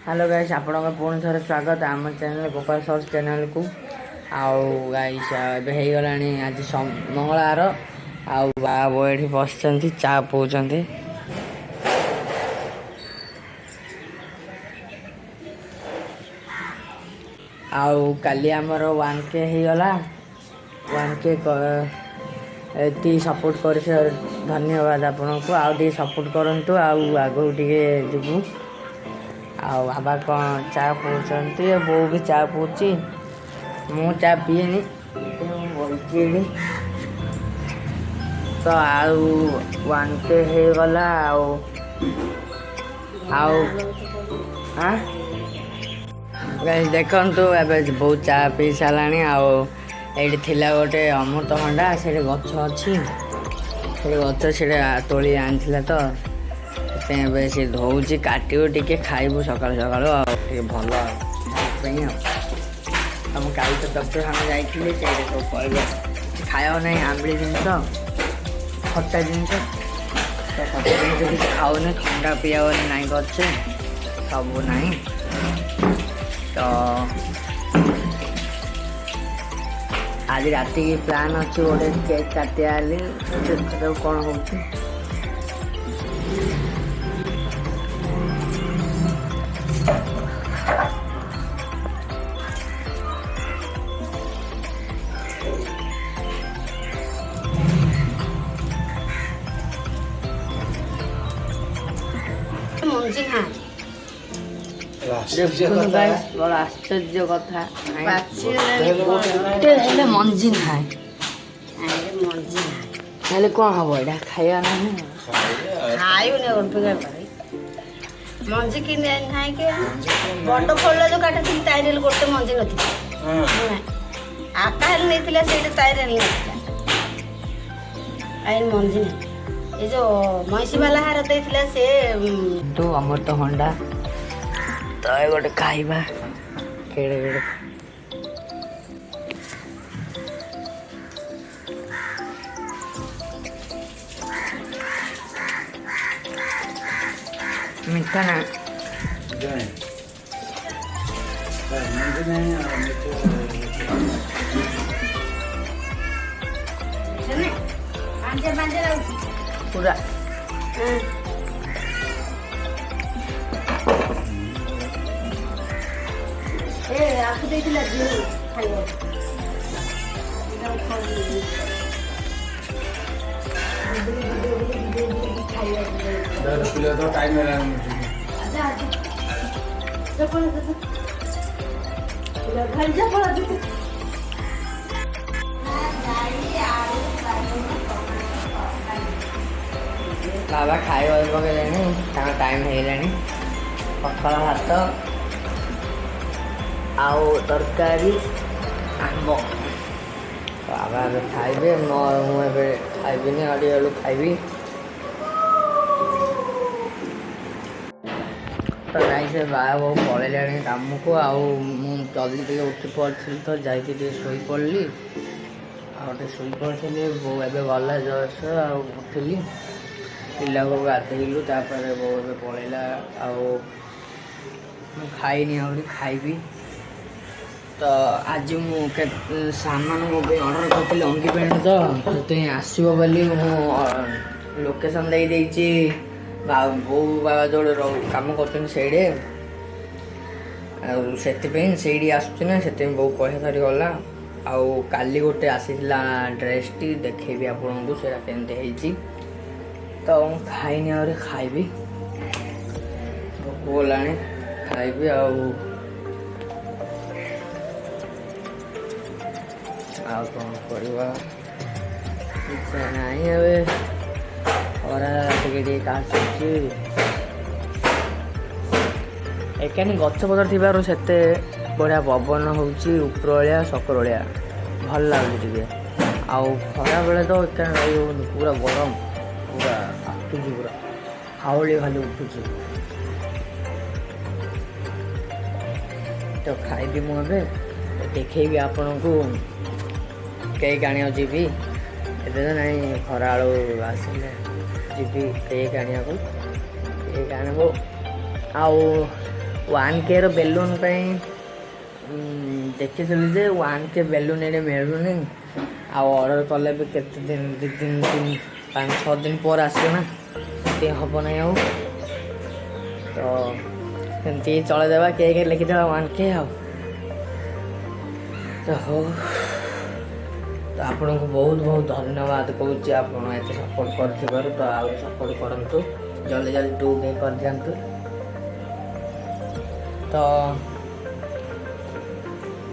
Hello guys आपण पुणी थे स्वागत आम चैनल गोपाल सर्च चैनल को आउ गाइस हो गला आज मंगलवार आउ बाबू ये बस चा पौंट आउ काली आमर 1K होगला 1K ये सपोर्ट कर धन्यवाद आपण को आउ सपोर्ट करूँ आगू टे जीवु आ बाबा कौन चा पौंट बो भी चा पौची मु चा पीएनि बड़ी तो आउ 1K हो गला हाँ देखु बहुत चा पी सारा ये थिला गोटे अमृतभंडा से गछ अच्छी गछ से तोली आनी तो से धोची काटो टे खाइबू सकाल सकाल भल हम काली तो डॉक्टर खाना जाइए सब कह खाया ना आंबली जिनस खटा जिनस तो खटा जिन किसी खाऊनी ठंडा पिया ना गचे सब ना तो आज रात की प्लान अच्छे गोटे केक काटिया कौन हो बड़ा आश्चर्य कथा मंजी ना कौन हम यहाँ खाया ना मंजी कि बड़ फल जो काटी ताइरेल गोटे मंजी ना आका नहीं से ताइरेल नहीं मंजी ना ये जो मैसी वाला हार देता से तो अमृतभंडा तो ये गोटे खाइबा केड़े केड़े मीठा ना पूरा आपको देखिला जी खाइयो तो टाइम है घर जा पड़ा बाबा खाଇବା ପକେଇଲେଣି ତାଙ୍କ ଟାଇମ୍ ହେଇଗଲାଣି ପଖାଳ ଭାତ ଆଉ ତରକାରୀ ଆମ୍ବ ବାବା ଏବେ ଖାଇବେ ମୁଁ ଏବେ ଖାଇବିନି ଆଉ ଟିକେ ବେଳୁ ଖାଇବି ତ ନାଇଁ ସେ ବାବା ବୋଉ ପଳେଇଲେଣି କାମକୁ ଆଉ ମୁଁ ଜଲ୍ଦି ଟିକେ ଉଠି ପଡ଼ିଥିଲି ତ ଯାଇକି ଟିକେ ଶୋଇପଡ଼ିଲି ଆଉ ଟିକେ ଶୋଇପଡ଼ିଥିଲି ବୋଉ ଏବେ ଗଲା ଜଷ୍ଟ ଆଉ ଉଠିଲି ପିଲାକୁ ଗାଧେଇଲୁ ତାପରେ ବୋଉ ଏବେ ପଳେଇଲା ଆଉ ମୁଁ ଖାଇନି ଆହୁରି ଖାଇବି ତ ଆଜି ମୁଁ ସାମାନ ମୋ ପାଇଁ ଅର୍ଡ଼ର କରିଥିଲି ଅଙ୍ଗି ପ୍ୟାଣ୍ଟ ତ ସେଥିପାଇଁ ଆସିବ ବୋଲି ମୁଁ ଲୋକେସନ୍ ଦେଇଦେଇଛି ବୋଉ ବାବା ଯୋଉଠି କାମ କରୁଛନ୍ତି ସେଇଠି ଆଉ ସେଥିପାଇଁ ସେଇଠି ଆସୁଛି ନା ସେଥିପାଇଁ ବୋଉ ପଇସା ଧରି ଗଲା ଆଉ କାଲି ଗୋଟେ ଆସିଥିଲା ଡ୍ରେସ୍ଟି ଦେଖେଇବି ଆପଣଙ୍କୁ ସେଇଟା କେମିତି ହେଇଛି ତ ମୁଁ ଖାଇନି ଆହୁରି ଖାଇବି ଭୋକ ଗଲାଣି ଖାଇବି ଆଉ କ'ଣ କରିବା ଇଚ୍ଛା ନାହିଁ ଏବେ ଖରା ଟିକେ ଟିକେ କାଟୁଛି ଏକାନି ଗଛପତ୍ର ଥିବାରୁ ସେତେ ବଢ଼ିଆ ପବନ ହେଉଛି ଉପରଓଳିଆ ସକରଓଳିଆ ଭଲ ଲାଗୁଛି ଟିକେ ଆଉ ଖରାବେଳେ ତ ଏକାନି ରହି ହେଉନି ପୁରା ଗରମ पूरा आटुची पूरा हावली खाली उठुची तो खाइबी मुझे देखेबी आपण को केक आनी जीवी एबे तो नहीं खरा आसिले जीवी केक आनिया को केक आनबो आउ 1K ବେଲୁନ୍ ପାଇଁ ଦେଖିଥିଲି ଯେ 1K ବେଲୁନ୍ ଏଠି ମିଳୁନି। ଆଉ ଅର୍ଡ଼ର କଲେ ବି କେତେ ଦିନ 2 ଦିନ 5-6 ଦିନ ପରେ ଆସିବ ନା, ଏତେ ହେବ ନାହିଁ ଆଉ। ତ ସେମିତି ଚଳେଇଦେବା, କେକ୍ ଲେଖିଦେବା 1K ଆଉ। ତ ହଉ, ତ ଆପଣଙ୍କୁ ବହୁତ ବହୁତ ଧନ୍ୟବାଦ କହୁଛି, ଆପଣ ଏତେ ସପୋର୍ଟ କରିଥିବାରୁ। ତ ଆଉ ସପୋର୍ଟ କରନ୍ତୁ, ଜଲ୍ଦି ଜଲ୍ଦି 2K କରିଦିଅନ୍ତୁ। ତ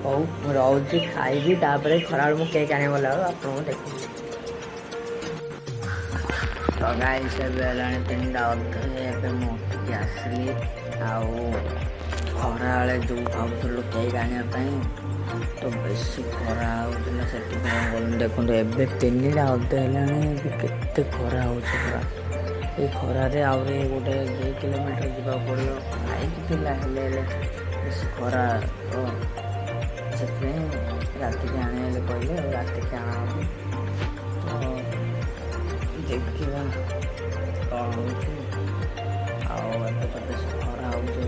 ହଉ, ମୁଁ ରହୁଛି, ଖାଇବି, ତାପରେ ଖରାବେଳେ ମୁଁ କେକ୍ ଆଣିବାକୁ ଗଲାବେଳକୁ ଆପଣଙ୍କୁ ଦେଖୁଛି। ତ ଗାଇସ୍ ଏବେ ହେଲାଣି 3ଟା ଅଧେ, ଏବେ ମୁଁ ଉଠିକି ଆସିଲି। ଆଉ ଖରାବେଳେ ଯେଉଁ ଭାବୁଥିଲୁ କେକ୍ ଆଣିବା ପାଇଁ, ତ ବେଶୀ ଖରା ହେଉଥିଲା, ସେଥିପାଇଁ ଗଲୁ। ଦେଖନ୍ତୁ ଏବେ 3ଟା ଅଧେ ହେଲାଣି, କେତେ ଖରା ହେଉଛି ପୁରା। ଏଇ ଖରାରେ ଆହୁରି 1-2 କିଲୋମିଟର ଯିବାକୁ ପଡ଼ିବ। ବାଇକ୍ ଥିଲା ହେଲେ ବେଶୀ ଖରା, ତ ସେଥିପାଇଁ ରାତିକି ଆଣିବାକୁ କହିଲେ, ଆଉ ରାତିକି ଆଣବ। ତ ଦେଖିବା କ'ଣ ହେଉଛି। ଆଉ ଏବେ ତ ବେଶୀ ଖରା ହେଉଛି।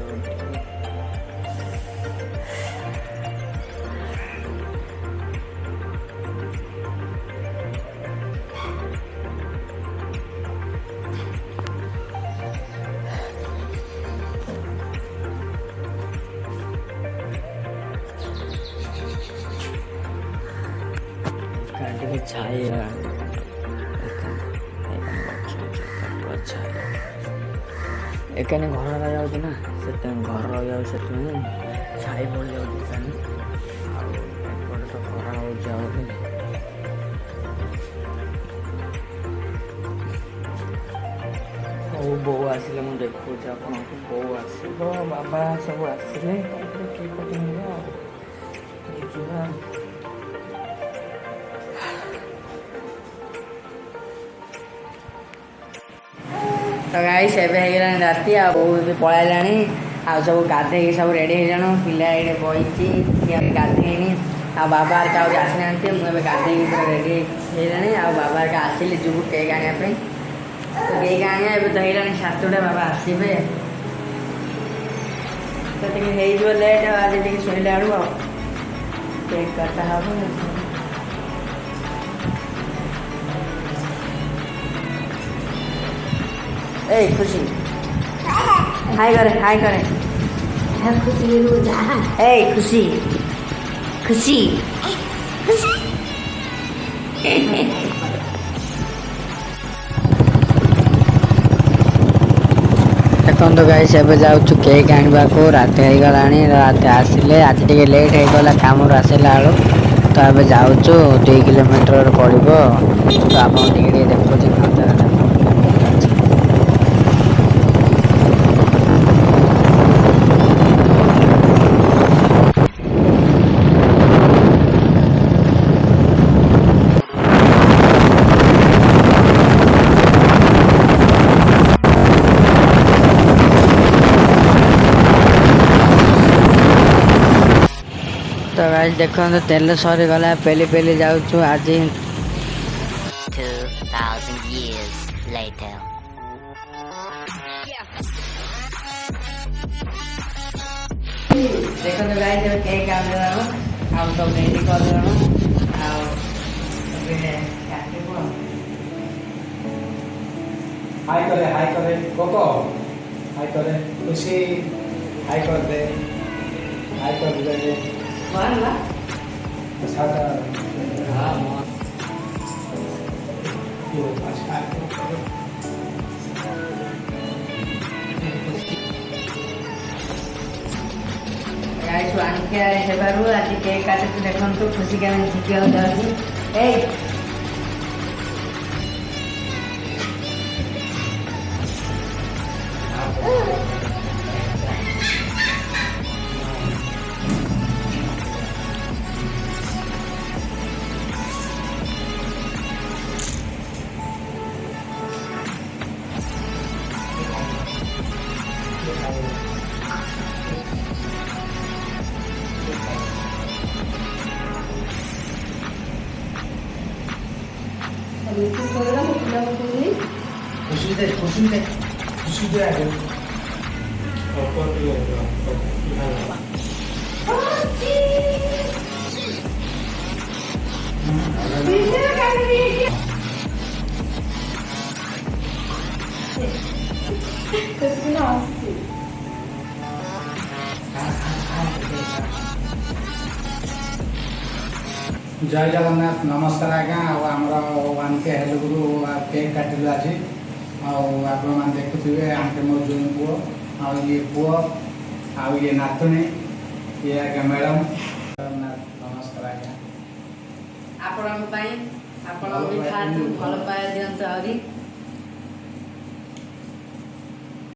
ଟିକେ ଛାଇ ଏକାନି ଘର ରହିଯାଉଛି ନା, ସେଥିପାଇଁ ଘର ରହିଯାଉଛି, ସେଥିପାଇଁ ଛାଇ ପଡ଼ିଯାଉଛି ଏକାନି। ଆଉ ଏପଟେ ତ ଖରା ହେଉଛି ଆହୁରି। ହଉ, ବୋଉ ଆସିଲେ ମୁଁ ଦେଖୁଛି ଆପଣଙ୍କୁ। ବୋଉ ଆସିବ, ବାବା ସବୁ ଆସିଲେ, ତାପରେ କେକ୍ କଟିଙ୍ଗ ଆଉ ଦେଖିବା। ତ ଗାଇସ୍ ଏବେ ହେଇଗଲାଣି ରାତି, ଆଉ ବୋଉ ବି ପଳାଇଲାଣି। ଆଉ ସବୁ ଗାଧେଇକି ସବୁ ରେଡ଼ି ହେଇଗଲାଣି। ପିଲା ଏଇଠି ବଇଛି, ଗାଧେଇନି। ଆଉ ବାବା ହେରିକା ଆହୁରି ଆସିନାହାନ୍ତି। ମୁଁ ଏବେ ଗାଧେଇକି ପୁରା ରେଡ଼ି ହେଇଗଲାଣି। ଆଉ ବାବା ହେରିକା ଆସିଲେ ଯିବୁ କେକ୍ ଆଣିବା ପାଇଁ। ତ କେକ୍ ଆଣିବା, ଏବେ ତ ହେଇଗଲାଣି 7ଟା, ବାବା ଆସିବେ। ତ ଟିକେ ହେଇଯିବ ଲେଟ୍, ଆଜି ଟିକେ ଶୋଇଲା ବେଳୁ ଆଉ କେକ୍ କଟା ହେବ। ए खुशी हाय करे, हाय करे। खुशी ए खुशी खुशी खुशी। ଦେଖନ୍ତୁ ଗାଇସ୍, ଏବେ ଯାଉଛୁ କେକ୍ ଆଣିବାକୁ। ରାତି ହେଇଗଲାଣି, ରାତି ଆସିଲେ ଆଜି ଟିକେ ଲେଟ୍ ହେଇଗଲା କାମରୁ ଆସିଲା ବେଳୁ। ତ ଏବେ ଯାଉଛୁ, 2 କିଲୋମିଟର ପଡ଼ିବ। ତ ଆପଣ ଟିକେ ଦେଖୁଛି ନଜାରାଟା। ତ ଗାଇସ୍ ଦେଖନ୍ତୁ, ତେଲ ସରିଗଲା, ପେଲି ପେଲି ଯାଉଛୁ ଆଜି। 2000 years later. ଦେଖନ୍ତୁ ଗାଇସ୍, ଏବେ କେକ୍ ଆଣିଦେଲାରୁ ଆଉ ସବୁ ରେଡ଼ି କରିଦେଲାରୁ। ଆଉ ଏବେ କାଟିବୁ ଆଉ। हाय करे कोको हाय करे खुशी हाय कर दे କଣ ହେଲା? सादा ହଁ यो अच्छा ଗାଇସ୍, 1K ହେବାରୁ ଆଜି କେକ୍ କାଟୁଛୁ। ଦେଖନ୍ତୁ ଖୁସି କେମିତି ଝିକିବାକୁ ଯାଉଛି। ଏଇ खुशी दे आगे जय जगन्नाथ नमस्कार आज्ञा आमर 1K हेल्थ गुरु केक काटिलु आज आप देखुए आंटे मो जो पुओ आ ये पुओ आ ये नातुणी ये आज्ञा मैडम नमस्कार आज्ञा आपण भी खातु भल पाए दिंतु आहरी